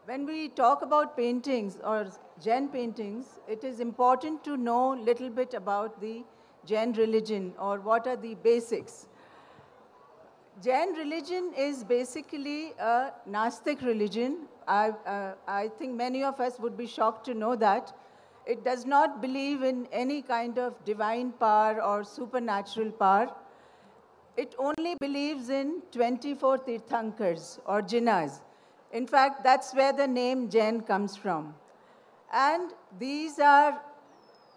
When we talk about paintings or Jain paintings, it is important to know a little bit about the Jain religion or what are the basics. Jain religion is basically a Gnostic religion. I think many of us would be shocked to know that. It does not believe in any kind of divine power or supernatural power. It only believes in 24 Tirthankars or Jinnas. In fact, that's where the name Jain comes from. And these are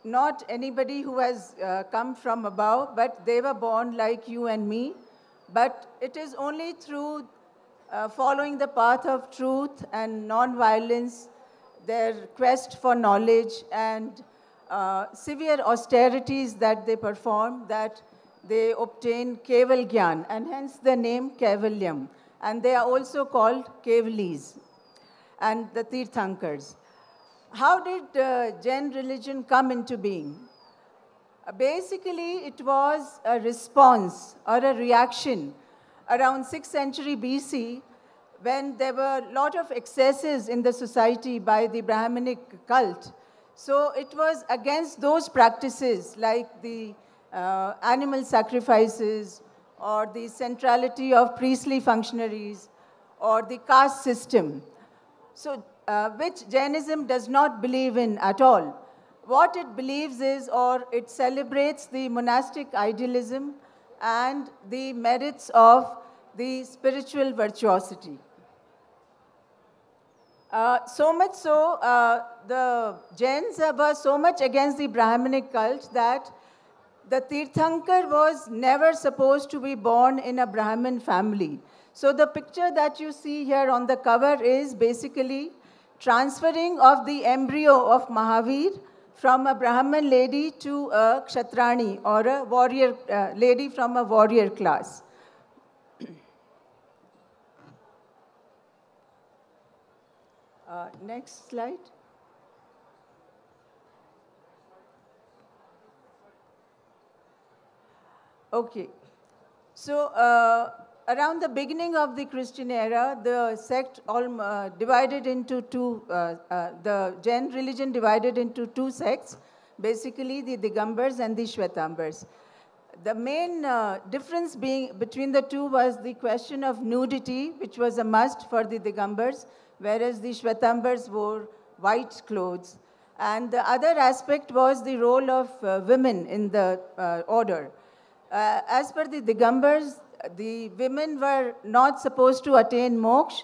not anybody who has come from above, but they were born like you and me. But it is only through following the path of truth and non-violence, their quest for knowledge and severe austerities that they perform, that they obtain Kaivalyam, and hence the name Kaivalyam. And they are also called Kaivalis and the Tirthankars. How did Jain religion come into being? Basically, it was a response or a reaction around 6th century BC when there were a lot of excesses in the society by the Brahminic cult. So it was against those practices like the animal sacrifices or the centrality of priestly functionaries or the caste system, so which Jainism does not believe in at all. What it believes is, or it celebrates the monastic idealism and the merits of the spiritual virtuosity. So much so, the Jains were so much against the Brahminic cult that the Tirthankar was never supposed to be born in a Brahmin family. So the picture that you see here on the cover is basically transferring of the embryo of Mahavir from a Brahmin lady to a Kshatrani or a warrior lady from a warrior class. Next slide. Okay. So around the beginning of the Christian era, the sect divided into two, the Jain religion divided into two sects, basically the Digambars and the Shvetambars. The main difference between the two was the question of nudity, which was a must for the Digambars, whereas the Shvetambars wore white clothes. And the other aspect was the role of women in the order. As per the Digambars, the women were not supposed to attain moksha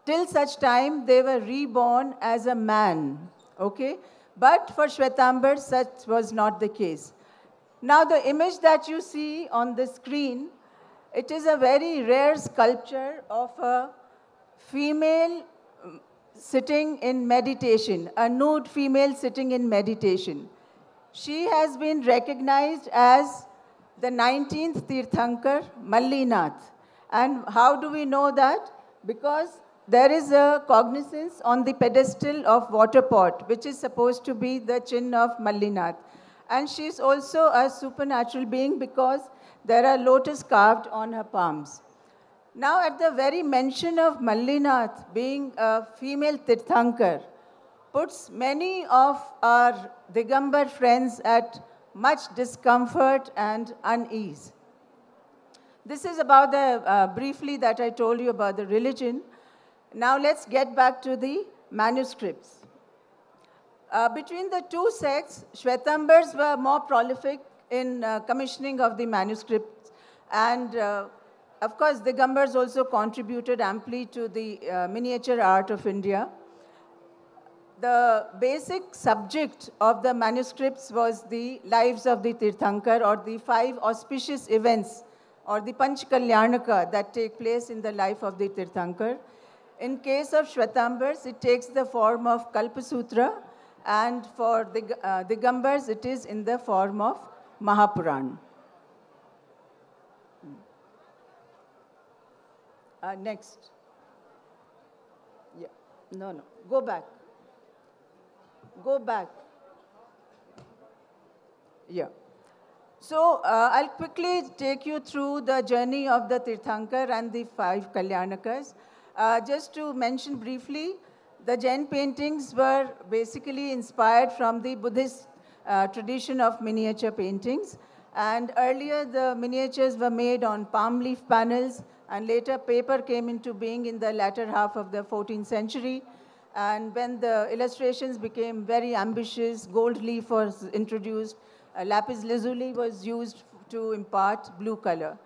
till such time they were reborn as a man, okay? But for Shvetambars, such was not the case. Now the image that you see on the screen, it is a very rare sculpture of a female sitting in meditation, a nude female sitting in meditation. She has been recognized as the 19th Tirthankar, Mallinath. And how do we know that? Because there is a cognizance on the pedestal of water pot, which is supposed to be the chin of Mallinath. And she is also a supernatural being because there are lotus carved on her palms. Now, at the very mention of Mallinath being a female Tirthankar, puts many of our Digambar friends at much discomfort and unease. This is about the, briefly that I told you about the religion. Now let's get back to the manuscripts. Between the two sects, Shvetambars were more prolific in commissioning of the manuscripts. And of course, Digambars also contributed amply to the miniature art of India. The basic subject of the manuscripts was the lives of the Tirthankar, or the 5 auspicious events, or the Panch Kalyanaka that take place in the life of the Tirthankar. In case of Shvetambars, it takes the form of Kalpasutra, and for the Digambars, it is in the form of Mahapuran. Next. Yeah. No. Go back. Go back. Yeah. So I'll quickly take you through the journey of the Tirthankar and the 5 Kalyanakas. Just to mention briefly, the Jain paintings were basically inspired from the Buddhist tradition of miniature paintings. And earlier, the miniatures were made on palm leaf panels, and later paper came into being in the latter half of the 14th century. And when the illustrations became very ambitious, gold leaf was introduced, lapis lazuli was used to impart blue color.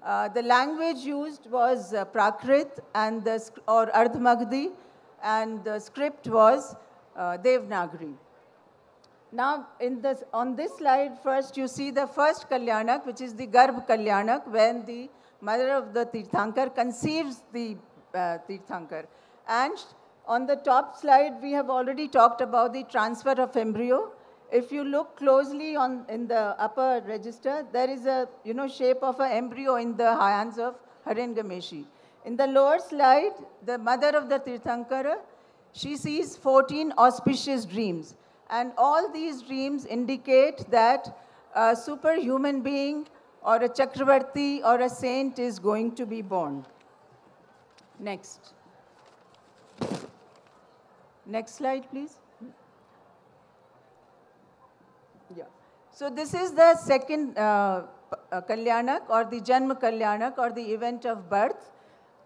The language used was Prakrit and or Ardhmagdi, and the script was Devanagari. Now, on this slide, first you see the first Kalyanak, which is the Garbh Kalyanak, when the mother of the Tirthankar conceives the Tirthankar. And on the top slide, we have already talked about the transfer of embryo. If you look closely in the upper register, there is a shape of an embryo in the hands of Haringameshi. In the lower slide, the mother of the Tirthankara, she sees 14 auspicious dreams. And all these dreams indicate that a superhuman being or a Chakravarti or a saint is going to be born. Next. Next slide, please. Yeah. So this is the second Kalyanak, or the Janma Kalyanak, or the event of birth.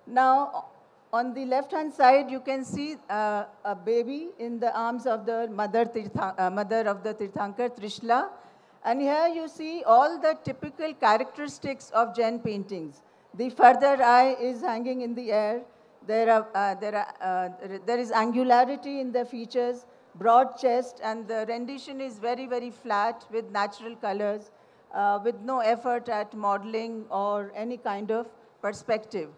Now, on the left-hand side, you can see a baby in the arms of the mother of the Tirthankar, Trishla. And here you see all the typical characteristics of Jain paintings. The further eye is hanging in the air. There is angularity in the features, broad chest, and the rendition is very, very flat with natural colors, with no effort at modeling or any kind of perspective.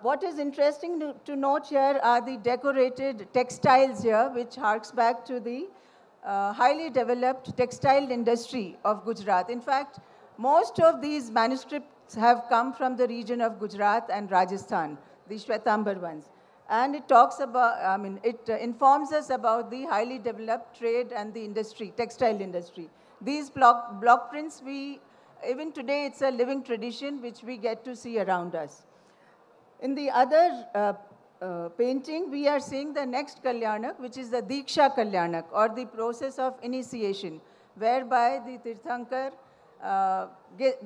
What is interesting to note here are the decorated textiles here, which harks back to the highly developed textile industry of Gujarat. In fact, most of these manuscripts have come from the region of Gujarat and Rajasthan, the Shwetambar ones. And it talks about, it informs us about the highly developed trade and the industry, textile industry. These block prints, even today, it's a living tradition which we get to see around us. In the other painting, we are seeing the next Kalyanak, which is the Diksha Kalyanak, or the process of initiation, whereby the Tirthankar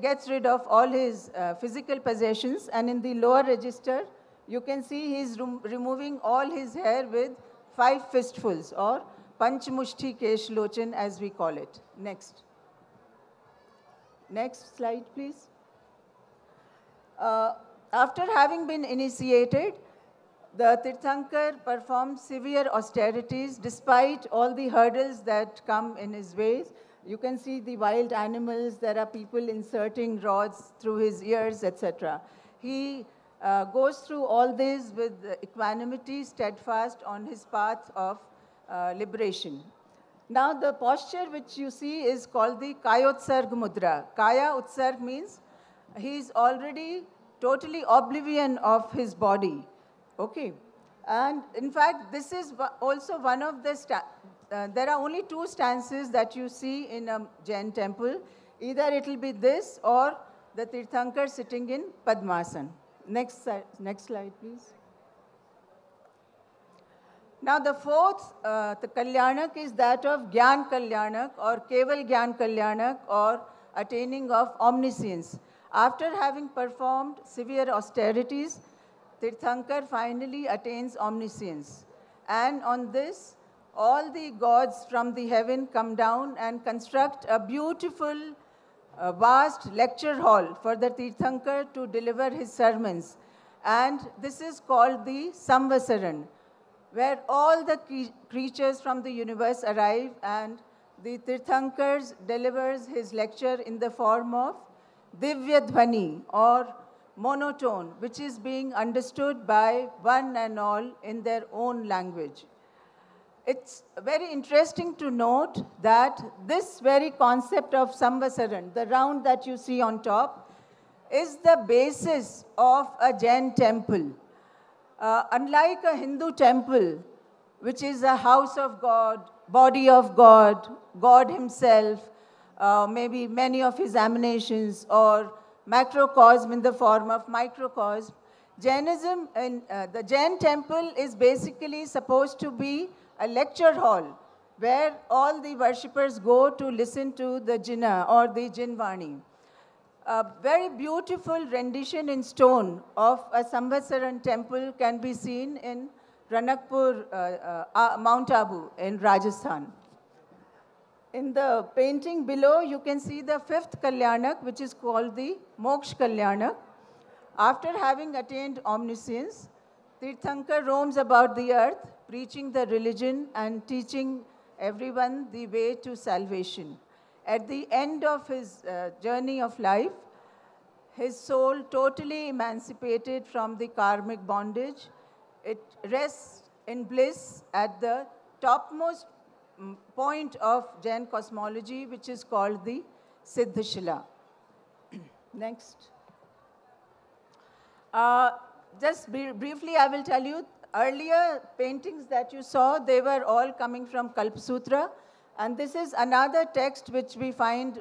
gets rid of all his physical possessions, and in the lower register, you can see he's removing all his hair with 5 fistfuls, or Panchmushti Kesh Lochan, as we call it. Next. Next slide, please. After having been initiated, the Tirthankar performed severe austerities despite all the hurdles that come in his ways. You can see the wild animals, there are people inserting rods through his ears, etc. He goes through all this with equanimity, steadfast on his path of liberation. Now, the posture which you see is called the Kayotsarg Mudra. Kaya Utsarg means he is already totally oblivion of his body. Okay. And in fact, this is also one of the, there are only 2 stances that you see in a Jain temple. Either it will be this or the Tirthankar sitting in Padmasan. Next slide, please. Now, the fourth the Kalyanak is that of Gyan Kalyanak, or Keval Gyan Kalyanak, or attaining of omniscience. After having performed severe austerities, Tirthankar finally attains omniscience. And on this, all the gods from the heaven come down and construct a beautiful, vast lecture hall for the Tirthankar to deliver his sermons. And this is called the Samvasaran, where all the creatures from the universe arrive, and the Tirthankar delivers his lecture in the form of Divya Dhvani, or monotone, which is being understood by one and all in their own language. It's very interesting to note that this very concept of Samvasaran, the round that you see on top, is the basis of a Jain temple. Unlike a Hindu temple, which is a house of God, body of God, God himself, maybe many of his emanations, or macrocosm in the form of microcosm, Jainism, the Jain temple is basically supposed to be a lecture hall where all the worshippers go to listen to the Jinnah or the Jinvani. A very beautiful rendition in stone of a Samvatsaran temple can be seen in Ranakpur, Mount Abu in Rajasthan. In the painting below, you can see the fifth Kalyanak, which is called the Moksh Kalyanak. After having attained omniscience, Tirthankar roams about the earth, preaching the religion and teaching everyone the way to salvation. At the end of his journey of life, his soul totally emancipated from the karmic bondage. It rests in bliss at the topmost point of Jain cosmology, which is called the Siddhashila. Next. Just briefly, I will tell you, earlier paintings that you saw, they were all coming from Kalpasutra. And this is another text which we find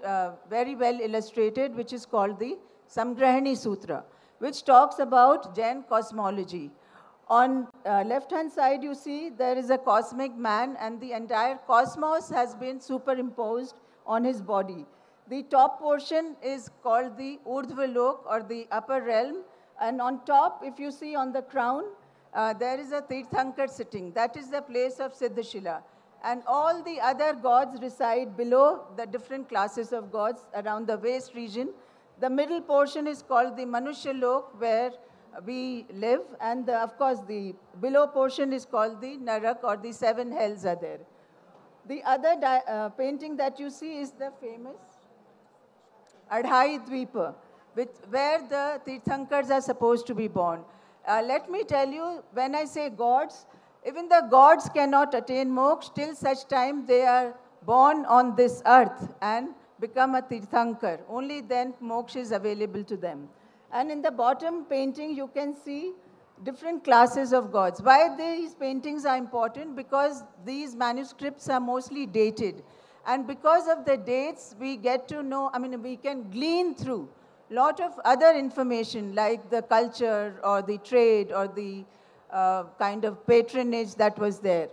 very well illustrated, which is called the Samgrahani Sutra, which talks about Jain cosmology. On left-hand side, you see there is a cosmic man, and the entire cosmos has been superimposed on his body. The top portion is called the Urdhva Lok, or the upper realm. And on top, if you see on the crown, there is a Tirthankar sitting. That is the place of Siddhashila. And all the other gods reside below the different classes of gods around the waist region. The middle portion is called the Manushya Lok, where we live. And of course, the below portion is called the Narak, or the seven hells are there. The other painting that you see is the famous Adhai Dvipa, where the Tirthankars are supposed to be born. Let me tell you, when I say gods, even the gods cannot attain moksha till such time they are born on this earth and become a Tirthankar. Only then moksha is available to them. And in the bottom painting, you can see different classes of gods. Why these paintings are important? Because these manuscripts are mostly dated. And because of the dates, we get to know, we can glean through lot of other information like the culture or the trade or the kind of patronage that was there.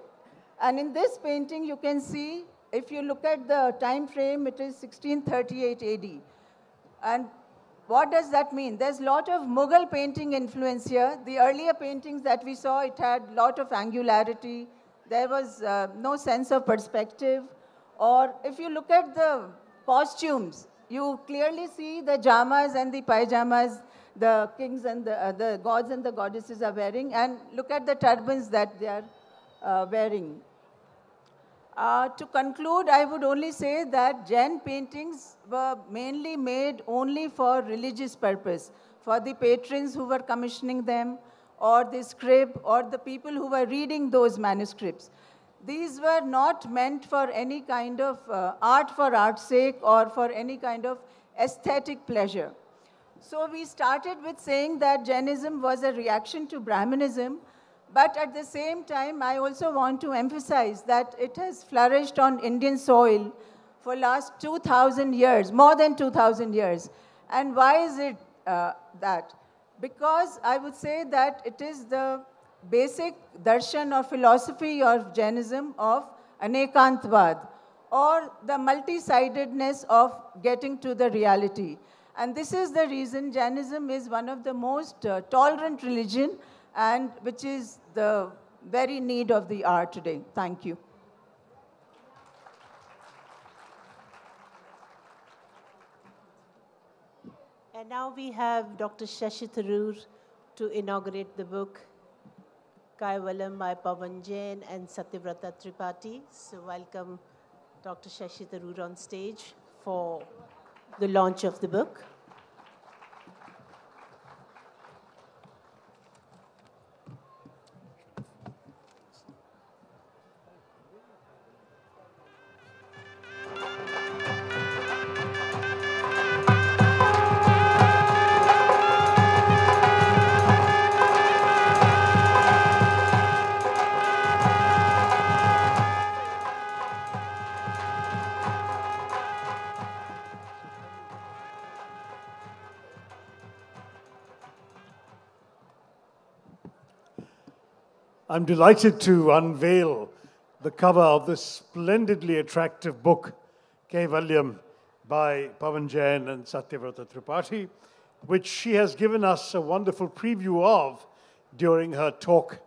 And in this painting, you can see, if you look at the time frame, it is 1638 AD. And what does that mean? There's a lot of Mughal painting influence here. The earlier paintings that we saw, it had a lot of angularity. There was no sense of perspective. Or if you look at the costumes, you clearly see the jamas and the pajamas the kings and the gods and the goddesses are wearing, and look at the turbans that they are wearing. To conclude, I would only say that Jain paintings were mainly made only for religious purpose, for the patrons who were commissioning them, or the scribe, or the people who were reading those manuscripts. These were not meant for any kind of art for art's sake or for any kind of aesthetic pleasure. So we started with saying that Jainism was a reaction to Brahmanism, but at the same time, I also want to emphasize that it has flourished on Indian soil for last 2,000 years, more than 2,000 years. And why is it that? Because I would say that it is the basic darshan or philosophy of Jainism of Anekantvad, or the multi-sidedness of getting to the reality. And this is the reason Jainism is one of the most tolerant religion, and which is the very need of the hour today. Thank you. And now we have Dr. Shashi Tharoor to inaugurate the book Kaivalyam by Pawan Jain and Satya Vrata Tripathi. So welcome Dr. Shashi Tharoor on stage for the launch of the book. I'm delighted to unveil the cover of this splendidly attractive book, Kaivalyam, by Pawan Jain and Satya Vrata Tripathi, which she has given us a wonderful preview of during her talk,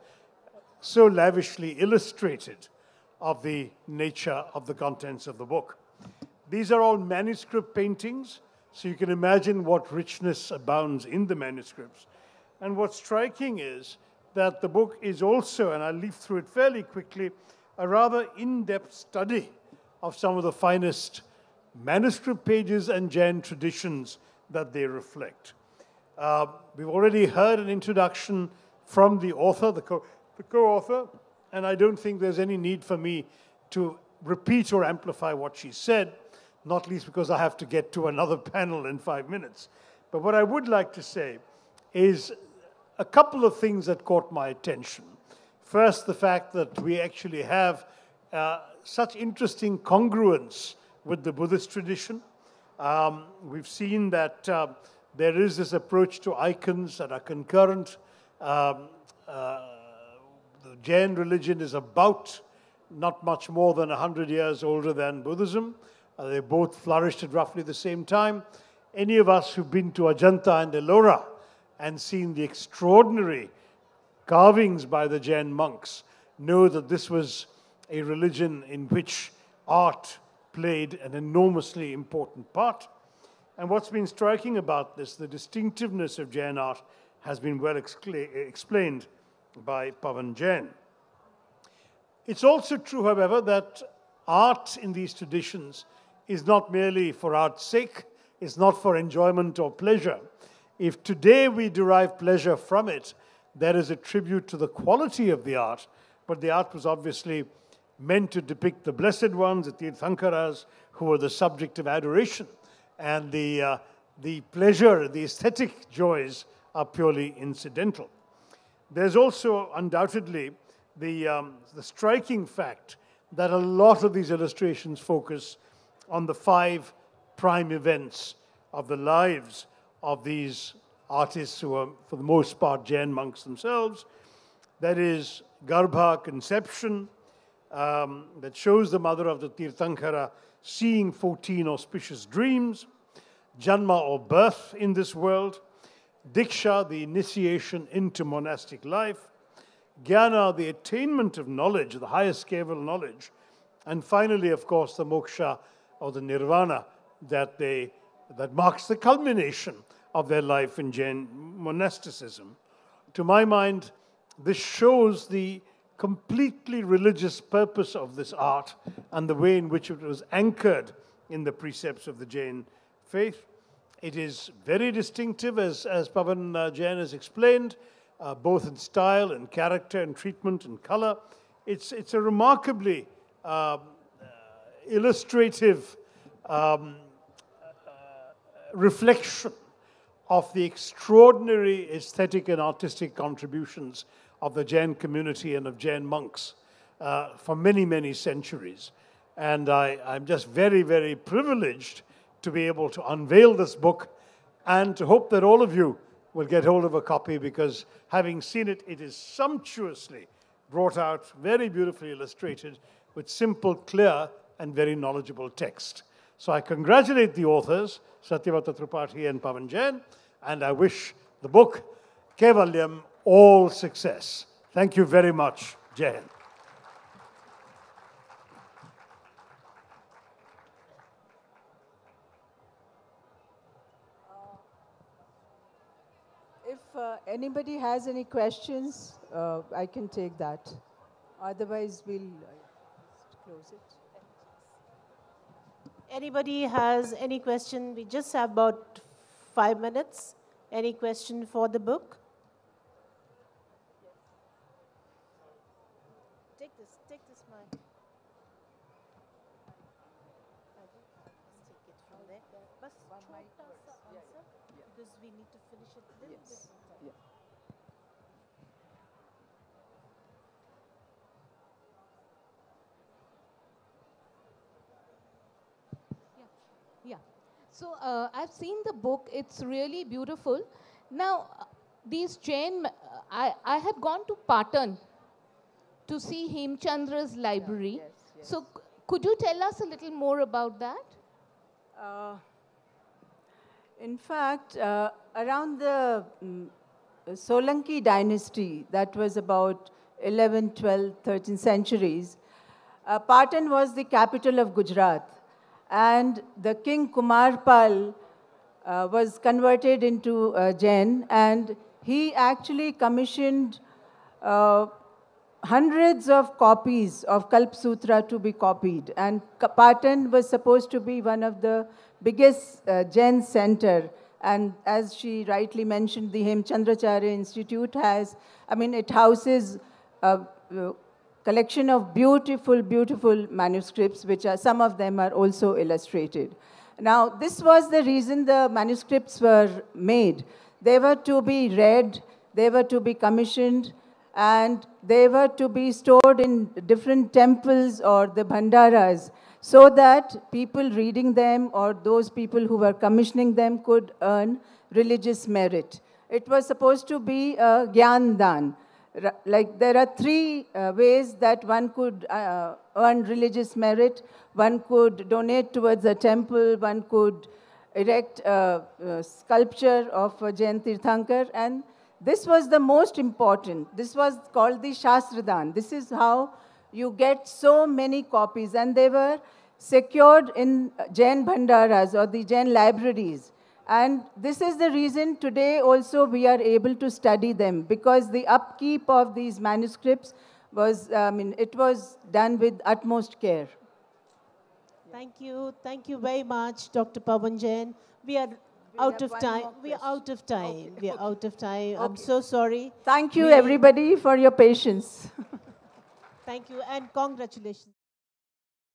so lavishly illustrated of the nature of the contents of the book. These are all manuscript paintings, so you can imagine what richness abounds in the manuscripts. And what's striking is that the book is also, and I'll leaf through it fairly quickly, a rather in-depth study of some of the finest manuscript pages and Jain traditions that they reflect. We've already heard an introduction from the author, the co-author, and I don't think there's any need for me to repeat or amplify what she said, not least because I have to get to another panel in 5 minutes. But what I would like to say is a couple of things that caught my attention. First, the fact that we actually have such interesting congruence with the Buddhist tradition. We've seen that there is this approach to icons that are concurrent. The Jain religion is about not much more than 100 years older than Buddhism. They both flourished at roughly the same time. Any of us who've been to Ajanta and Ellora and seen the extraordinary carvings by the Jain monks know that this was a religion in which art played an enormously important part. And what's been striking about this, the distinctiveness of Jain art, has been well explained by Pawan Jain. It's also true, however, that art in these traditions is not merely for art's sake, it's not for enjoyment or pleasure. If today we derive pleasure from it, that is a tribute to the quality of the art, but the art was obviously meant to depict the blessed ones, the Tirthankaras, who were the subject of adoration. And the pleasure, the aesthetic joys are purely incidental. There's also undoubtedly the striking fact that a lot of these illustrations focus on the 5 prime events of the lives of these artists who are, for the most part, Jain monks themselves. That is Garbha, conception, that shows the mother of the Tirthankara seeing 14 auspicious dreams. Janma, or birth in this world. Diksha, the initiation into monastic life. Jnana, the attainment of knowledge, the highest scale of knowledge. And finally, of course, the moksha, or the nirvana, that marks the culmination of their life in Jain monasticism. To my mind, this shows the completely religious purpose of this art and the way in which it was anchored in the precepts of the Jain faith. It is very distinctive, as Pawan Jain has explained, both in style and character and treatment and color. It's a remarkably illustrative reflection of the extraordinary aesthetic and artistic contributions of the Jain community and of Jain monks for many, many centuries. And I'm just very, very privileged to be able to unveil this book and to hope that all of you will get hold of a copy, because having seen it, it is sumptuously brought out, very beautifully illustrated, with simple, clear, and very knowledgeable text. So I congratulate the authors, Satya Vrata Tripathi and Pawan Jain, and I wish the book, Kaivalyam, all success. Thank you very much. Jai Hind. If anybody has any questions, I can take that. Otherwise, we'll close it. Anybody has any question? We just have about 5 minutes. Any question for the book? Take this mic. Take it from there. Bas chota sa answer, because we need to finish it a little bit. Yeah. So I've seen the book. It's really beautiful. Now, these Jain, I had gone to Patan to see Hemchandra's library. yes. So could you tell us a little more about that? In fact, around the Solanki dynasty, that was about 11, 12, 13 centuries, Patan was the capital of Gujarat. And the king Kumarpal was converted into Jain, and he actually commissioned hundreds of copies of Kalp Sutra to be copied. And Patan was supposed to be one of the biggest Jain center. And as she rightly mentioned, the Hemchandracharya Institute has, it houses a collection of beautiful, beautiful manuscripts, which are, some of them are also illustrated. Now, this was the reason the manuscripts were made. They were to be read, they were to be commissioned, and they were to be stored in different temples or the bhandaras, so that people reading them or those people who were commissioning them could earn religious merit. It was supposed to be a Gyan Dan. Like, there are three ways that one could earn religious merit. One could donate towards a temple, one could erect a sculpture of a Jain Tirthankar, and this was the most important. This was called the Shastradan. This is how you get so many copies, and they were secured in Jain Bhandaras or the Jain libraries. And this is the reason today also we are able to study them, because the upkeep of these manuscripts was, it was done with utmost care. Thank you. Thank you very much, Dr. Pawan Jain. We are out of time. We are out of time. Okay. We are out of time. I'm so sorry. Thank you, everybody, for your patience. Thank you and congratulations.